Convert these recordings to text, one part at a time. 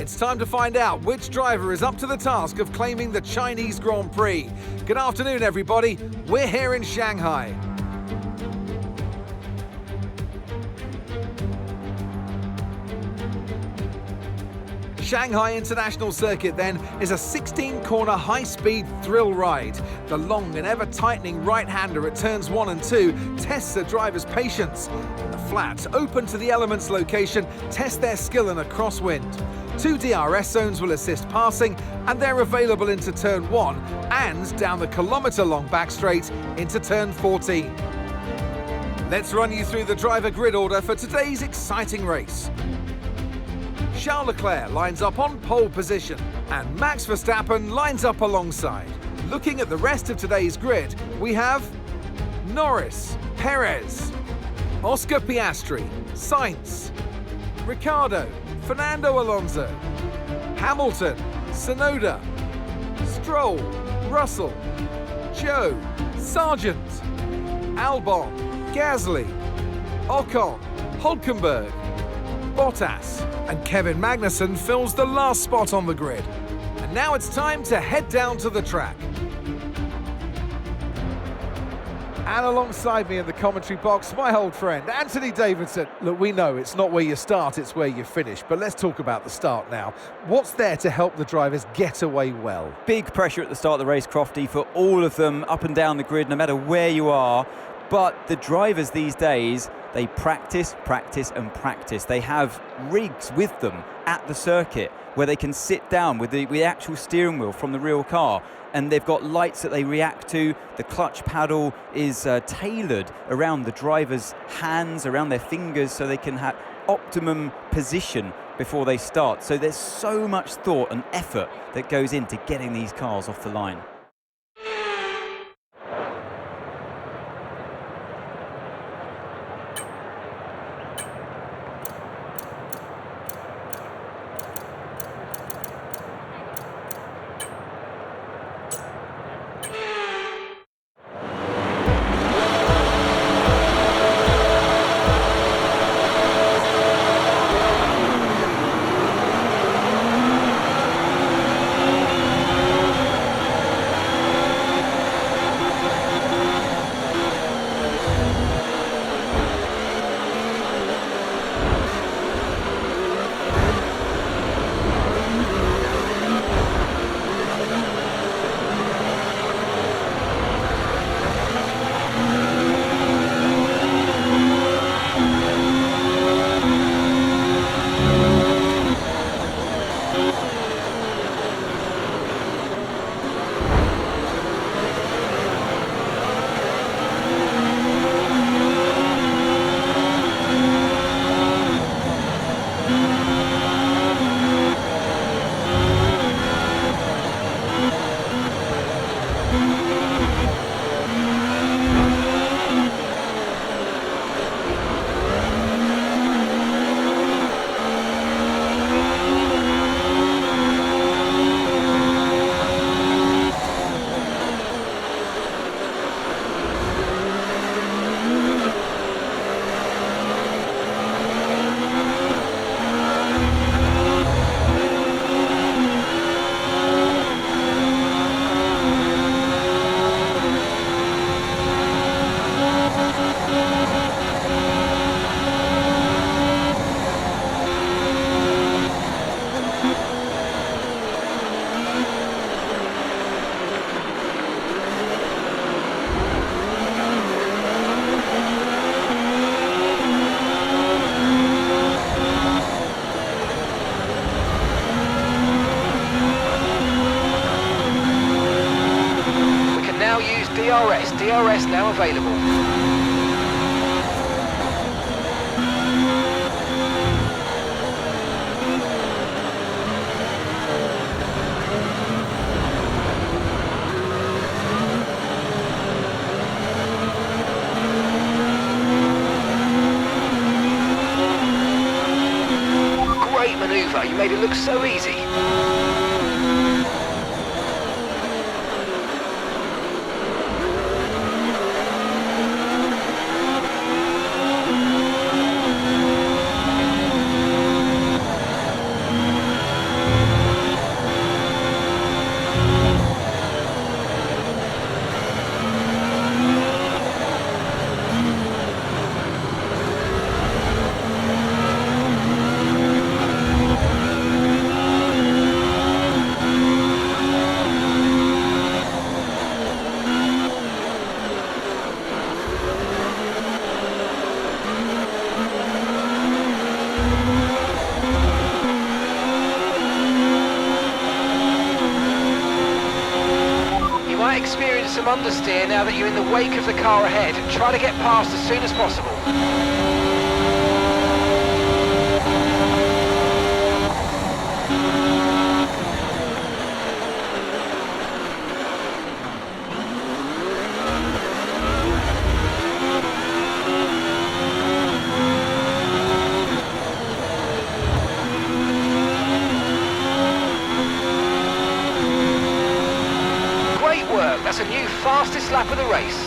It's time to find out which driver is up to the task of claiming the Chinese Grand Prix. Good afternoon, everybody. We're here in Shanghai. Shanghai International Circuit, then, is a 16-corner high-speed thrill ride. The long and ever-tightening right-hander at turns 1 and 2 tests a driver's patience. The flat, open to the elements location, test their skill in a crosswind. 2 DRS zones will assist passing, and they're available into turn 1 and down the kilometre-long back straight into turn 14. Let's run you through the driver grid order for today's exciting race. Charles Leclerc lines up on pole position, and Max Verstappen lines up alongside. Looking at the rest of today's grid, we have Norris, Perez, Oscar Piastri, Sainz, Ricciardo, Fernando Alonso, Hamilton, Tsunoda, Stroll, Russell, Zhou, Sargent, Albon, Gasly, Ocon, Hülkenberg, Bottas, and Kevin Magnussen fills the last spot on the grid. And now it's time to head down to the track. And alongside me in the commentary box, my old friend, Anthony Davidson. Look, we know it's not where you start, it's where you finish. But let's talk about the start now. What's there to help the drivers get away well? Big pressure at the start of the race, Crofty, for all of them up and down the grid, no matter where you are. But the drivers these days, they practice, practice and practice. They have rigs with them at the circuit where they can sit down with the actual steering wheel from the real car, and they've got lights that they react to. The clutch paddle is tailored around the driver's hands, around their fingers, so they can have optimum position before they start. So there's so much thought and effort that goes into getting these cars off the line. DRS now available. Great manoeuvre, you made it look so easy. understeer now that you're in the wake of the car ahead. Try to get past as soon as possible. That's a new fastest lap of the race.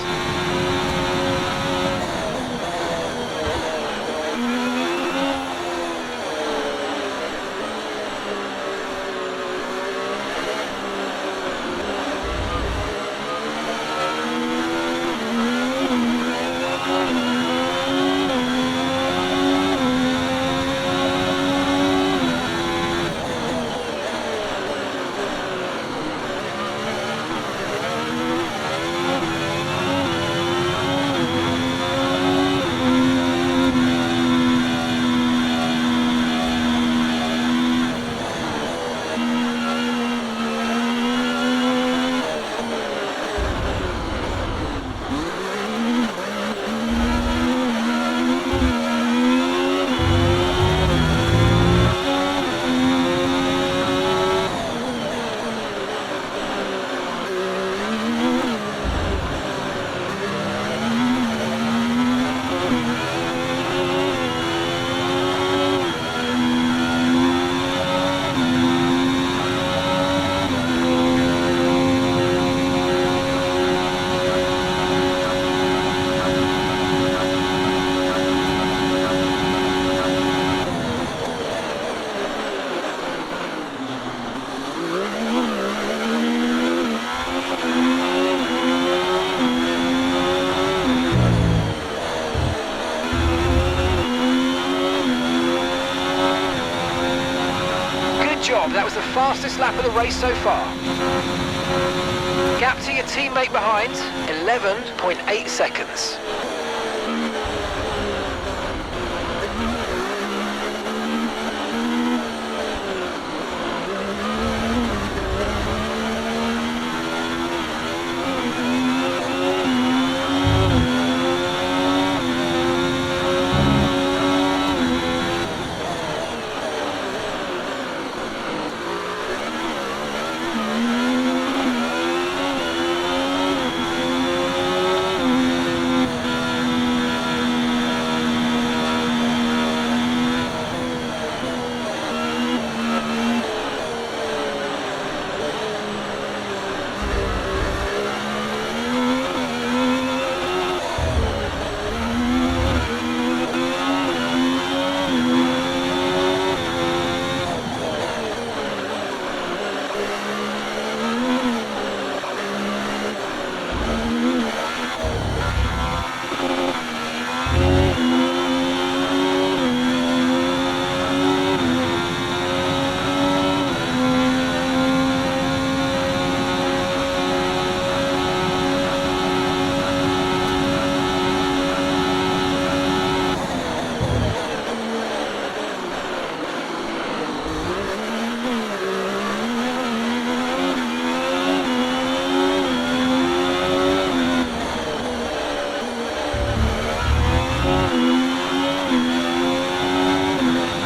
That was the fastest lap of the race so far. Gap to your teammate behind, 11.8 seconds.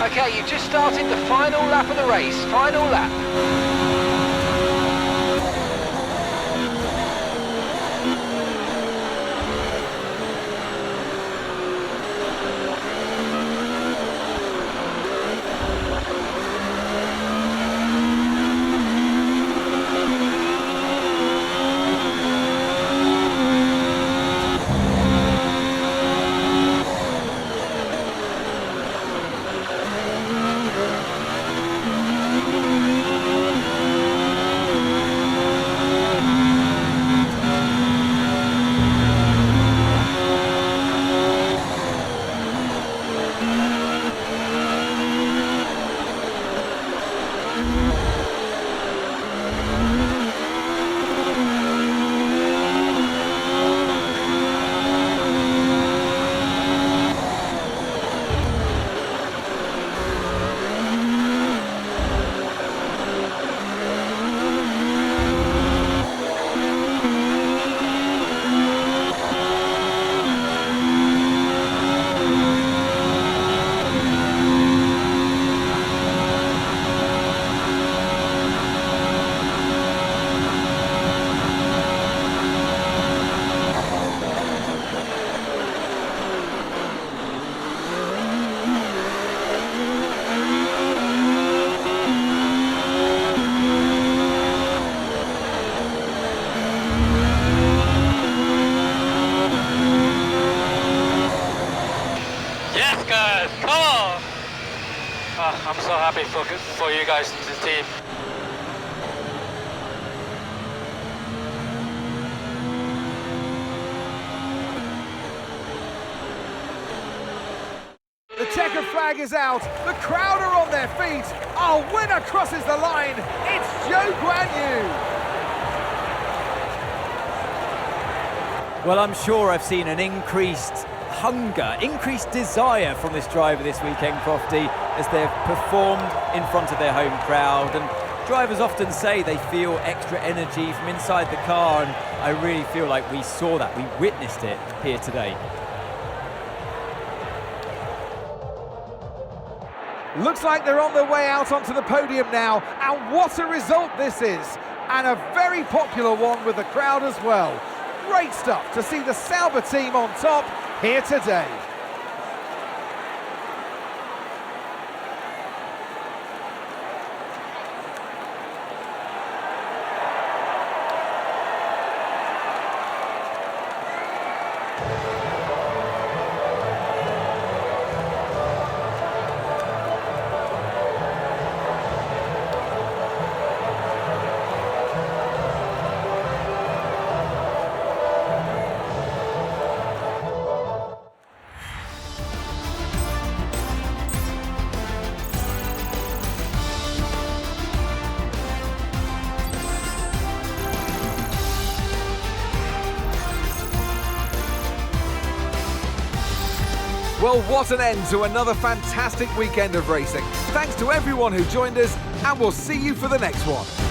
Okay, you've just started the final lap of the race. Final lap. happy for you guys, the team. The checker flag is out, the crowd are on their feet. Our winner crosses the line, it's Zhōu Guànyǔ. Well, I'm sure I've seen an increased hunger, increased desire from this driver this weekend, Crofty, as they've performed in front of their home crowd. And drivers often say they feel extra energy from inside the car, and I really feel like we saw that, we witnessed it here today. Looks like they're on their way out onto the podium now, and what a result this is, and a very popular one with the crowd as well. Great stuff to see the Sauber team on top here today. Well, what an end to another fantastic weekend of racing. Thanks to everyone who joined us, and we'll see you for the next one.